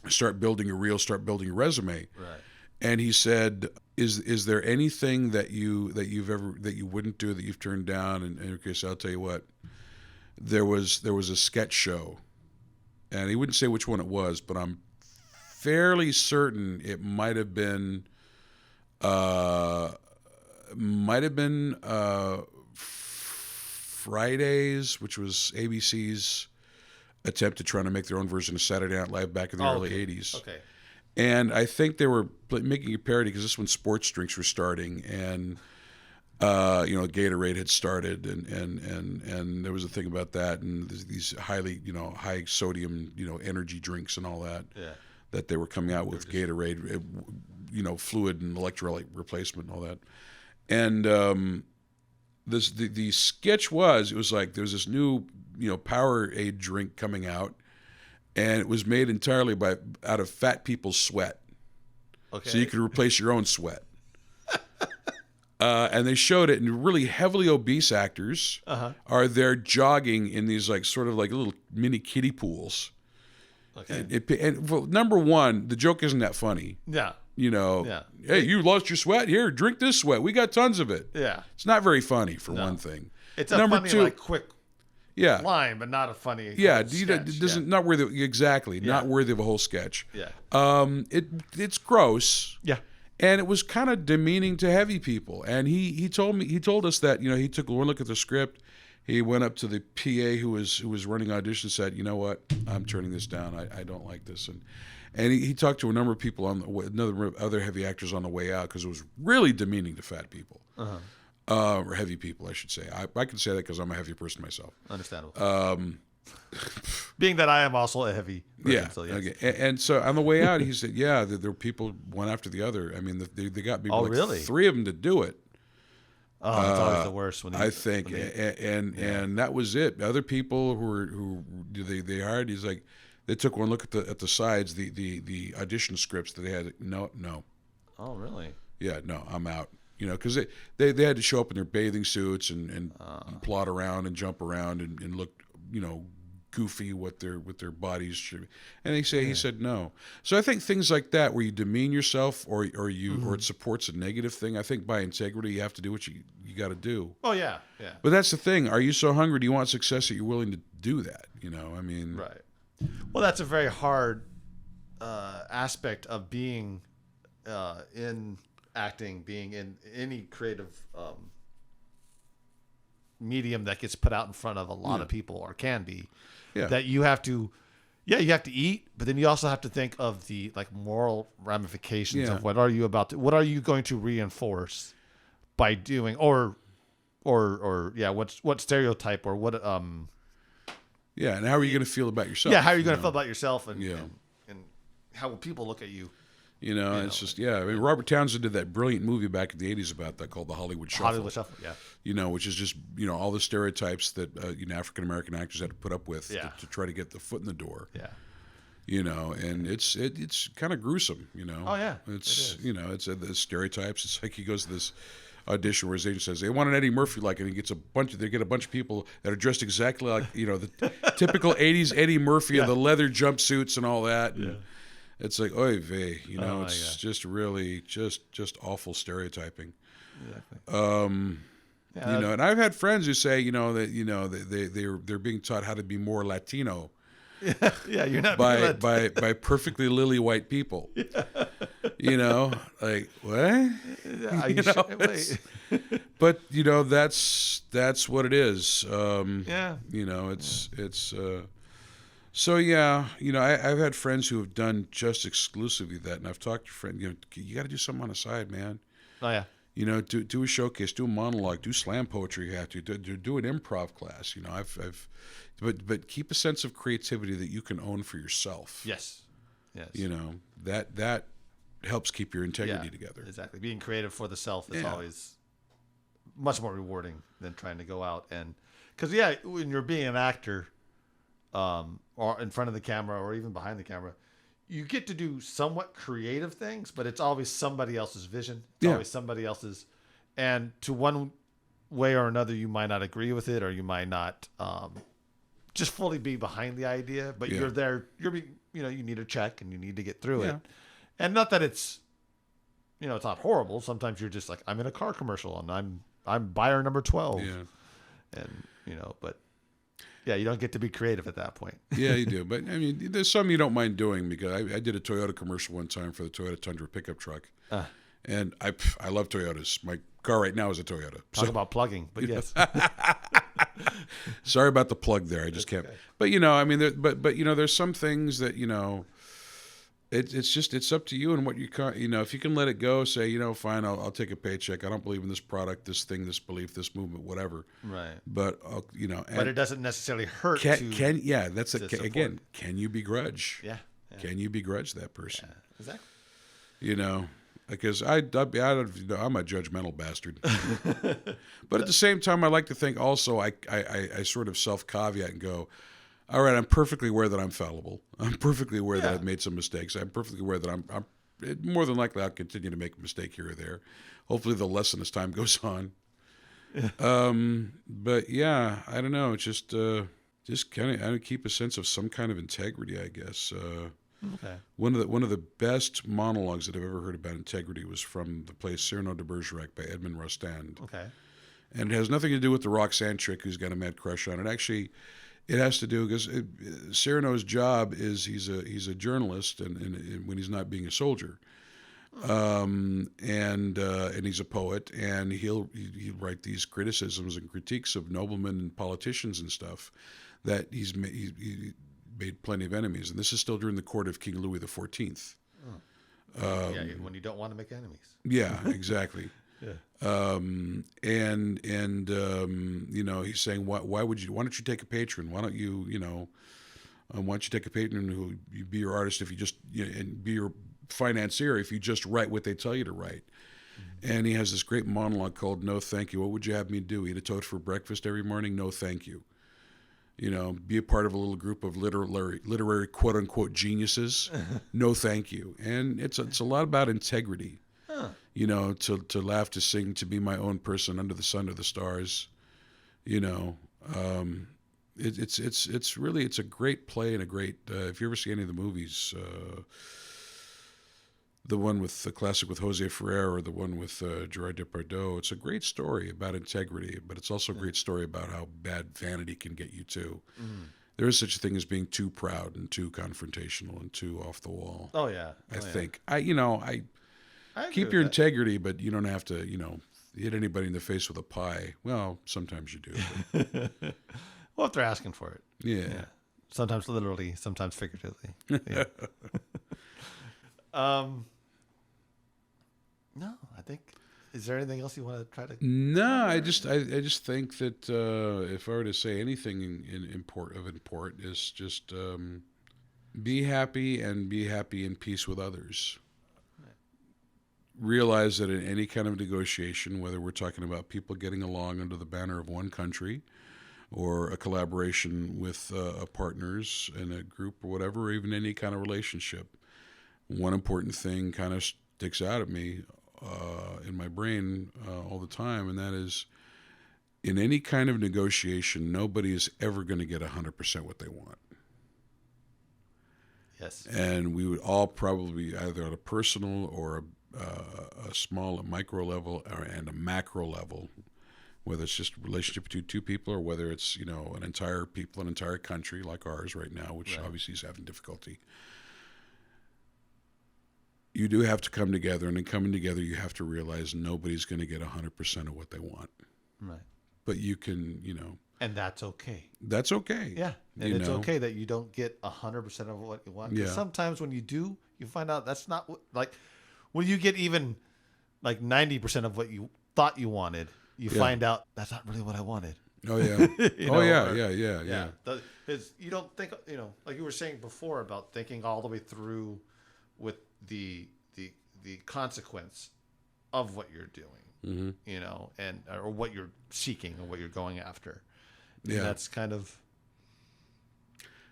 start building a reel, start building a resume. Right. And he said, "Is there anything that you wouldn't do, that you've turned down?" And okay, so I'll tell you what. There was a sketch show, and he wouldn't say which one it was, but I'm fairly certain it might have been Fridays, which was ABC's attempt to trying to make their own version of Saturday Night Live back in the early 80s. Okay. And I think they were making a parody because this is when sports drinks were starting, and Gatorade had started, and there was a thing about that, and these highly high sodium energy drinks and all that that they were coming out with, Gatorade, fluid and electrolyte replacement and all that, and the sketch was like there was this new Powerade drink coming out, and it was made entirely out of fat people's sweat. Okay. So you could replace your own sweat. And they showed it, and really heavily obese actors are there jogging in these like sort of like little mini kiddie pools. Okay. And well, number one, the joke isn't that funny. Yeah. You know, hey, you lost your sweat? Here, drink this sweat. We got tons of it. Yeah. It's not very funny, for one thing. It's a funny, like, quick line, but not a funny sketch. Doesn't not worthy not worthy of a whole sketch. Yeah. It's gross. Yeah. And it was kind of demeaning to heavy people. And he told us that, you know, he took one look at the script. He went up to the PA who was running auditions and said, you know what, I'm turning this down. I don't like this. And he talked to a number of people other heavy actors on the way out because it was really demeaning to fat people. Or heavy people, I should say. I can say that because I'm a heavy person myself. Understandable. Being that I am also a heavy person. Yeah. So, yes. Okay. And so on the way out, he said, yeah, there were people one after the other. I mean, they got me really? 3 of them to do it. Oh, it's always the worst. I think. And that was it. Other people who they hired, he's like, they took one look at the sides, the audition scripts that they had. No. Oh, really? Yeah, no, I'm out. You know, because they had to show up in their bathing suits and plod around and jump around and look, you know, goofy with their bodies should be. And he said no. So I think things like that where you demean yourself or it supports a negative thing, I think by integrity you have to do what you got to do. Oh yeah. But that's the thing. Are you so hungry? Do you want success that you're willing to do that? You know, I mean. Right. Well, that's a very hard aspect of being in acting, being in any creative medium that gets put out in front of a lot of people, or can be. Yeah. That you have to eat, but then you also have to think of the like moral ramifications of what are you going to reinforce by doing what stereotype or what yeah, and how are you going to feel about yourself? Yeah, how are you going to feel about yourself and how will people look at you? You know, it's just, I mean, Robert Townsend did that brilliant movie back in the 80s about that called The Hollywood Shuffle. Hollywood Shuffle, yeah. You know, which is just, you know, all the stereotypes that, African-American actors had to put up with to try to get the foot in the door. Yeah. You know, and it's kind of gruesome, you know. Oh, yeah. It's, you know, it's the stereotypes. It's like he goes to this audition where his agent says, they want an Eddie Murphy like, and he gets they get a bunch of people that are dressed exactly like, you know, the typical 80s Eddie Murphy of the leather jumpsuits and all that. And, it's like, oy vey, you know, it's just really just awful stereotyping. Exactly. You know, and I've had friends who say, you know, that they're being taught how to be more Latino. Yeah, you're not by perfectly lily white people. Yeah. You know, like what? But you know, that's what it is. You know, it's. So yeah, you know, I've had friends who have done just exclusively that, and I've talked to friends. You know, you got to do something on the side, man. Oh yeah. You know, do a showcase, do a monologue, do slam poetry. You have to do an improv class. You know, but keep a sense of creativity that you can own for yourself. Yes. You know, that helps keep your integrity together. Exactly. Being creative for the self is always much more rewarding than trying to go out and because when you're being an actor. Or in front of the camera or even behind the camera, you get to do somewhat creative things, but it's always somebody else's vision. It's always somebody else's. And to one way or another, you might not agree with it or you might not just fully be behind the idea, but you're there. You need a check and you need to get through it. And not that it's, it's not horrible. Sometimes you're just like, I'm in a car commercial and I'm buyer number 12. Yeah. And, but. Yeah, you don't get to be creative at that point. Yeah, you do. But, I mean, there's some you don't mind doing because I did a Toyota commercial one time for the Toyota Tundra pickup truck. And I love Toyotas. My car right now is a Toyota. Talk about plugging, but yes. Sorry about the plug there. I just can't. Okay. But, I mean, there's some things that, it's up to you and what you can, if you can let it go, say, fine, I'll take a paycheck. I don't believe in this product, this thing, this belief, this movement, whatever. Right. But, but it doesn't necessarily hurt can you begrudge? Yeah. Can you begrudge that person? Yeah, exactly. Because I'm a judgmental bastard. But at the same time, I like to think also I sort of self-caveat and go, all right, I'm perfectly aware that I'm fallible. I'm perfectly aware that I've made some mistakes. I'm perfectly aware that I'm more than likely I'll continue to make a mistake here or there. Hopefully they'll lessen as time goes on. But yeah, I don't know. It's just kind of keep a sense of some kind of integrity, I guess. Okay. One of the best monologues that I've ever heard about integrity was from the play Cyrano de Bergerac by Edmond Rostand. Okay. And it has nothing to do with the Roxanne chick who's got a mad crush on it. Actually, it has to do because Cyrano's job is he's a journalist, and when he's not being a soldier, and he's a poet, and he'll write these criticisms and critiques of noblemen and politicians and stuff that he made plenty of enemies. And this is still during the court of King Louis XIV. Yeah, when you don't want to make enemies. Yeah, exactly. Yeah. He's saying, why don't you take a patron? Why don't you, why don't you take a patron who you be your artist if you just, and be your financier if you just write what they tell you to write. Mm-hmm. And he has this great monologue called No Thank You. What would you have me do? Eat a toast for breakfast every morning? No thank you. Be a part of a little group of literary quote unquote geniuses? No thank you. And it's a lot about integrity. Huh. To laugh, to sing, to be my own person under the sun or the stars. It's really a great play and a great. If you ever see any of the movies, the one with the classic with Jose Ferrer or the one with Gerard Depardieu, it's a great story about integrity, but it's also a great story about how bad vanity can get you too. Mm. There is such a thing as being too proud and too confrontational and too off the wall. Oh yeah, I think I keep your integrity, but you don't have to, hit anybody in the face with a pie. Well, sometimes you do. Well, if they're asking for it. Yeah. Sometimes literally, sometimes figuratively. Yeah. No, I think. Is there anything else you want to try to? No, I just think that if I were to say anything in import is just be happy and be happy in peace with others. Realize that in any kind of negotiation, whether we're talking about people getting along under the banner of one country or a collaboration with partners in a group or whatever, or even any kind of relationship, one important thing kind of sticks out at me in my brain all the time, and that is in any kind of negotiation, nobody is ever going to get 100% what they want. Yes. And we would all probably either at a personal or a small, a micro level, and a macro level, whether it's just a relationship between two people or whether it's an entire country like ours right now, which obviously is having difficulty. You do have to come together, and in coming together, you have to realize nobody's going to get 100% of what they want. Right. But you can, and that's okay. That's okay. Yeah, and it's okay that you don't get 100% of what you want. Because sometimes when you do, you find out that's not like when you get even like 90% of what you thought you wanted, you find out that's not really what I wanted. Oh yeah. Yeah. Because you don't think, like you were saying before about thinking all the way through with the consequence of what you're doing, and or what you're seeking or what you're going after. And that's kind of.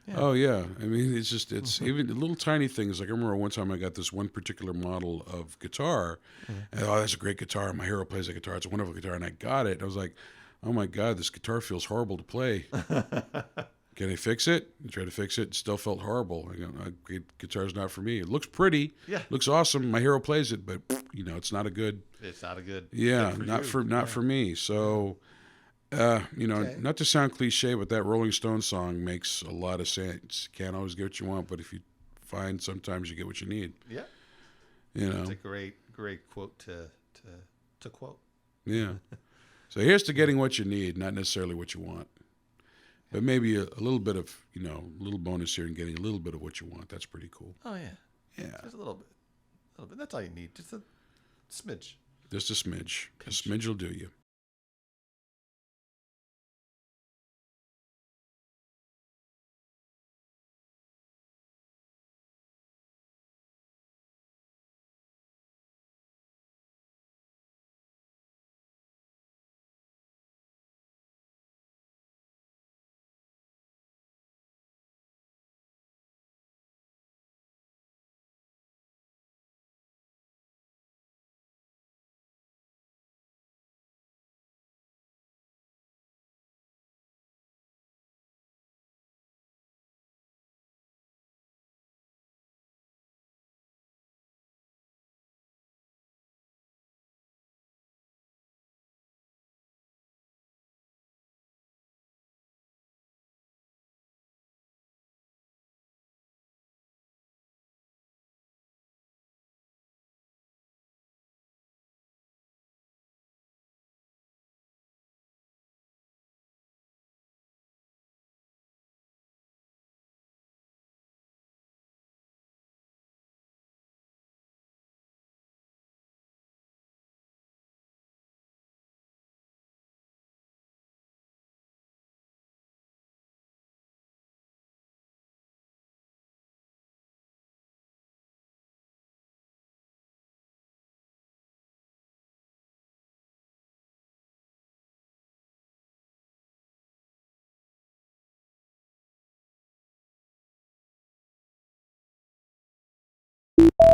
Yeah. Oh yeah, I mean it's even little tiny things. Like I remember one time I got this one particular model of guitar, and that's a great guitar. My hero plays a guitar. It's a wonderful guitar, and I got it. I was like, oh my god, this guitar feels horrible to play. Can I fix it? I tried to fix it. It still felt horrible. I go, guitar's not for me. It looks pretty. Yeah. Looks awesome. My hero plays it, but it's not a good. It's not a good. Yeah, not for me. So, not to sound cliche, but that Rolling Stones song makes a lot of sense. Can't always get what you want, but if you find sometimes you get what you need. Yeah. It's a great quote to quote. Yeah. So here's to getting what you need, not necessarily what you want. But maybe a little bit of, a little bonus here and getting a little bit of what you want. That's pretty cool. Oh, yeah. Yeah. Just a little bit. That's all you need. Just a smidge. Just a smidge. Pinch. A smidge will do you. you.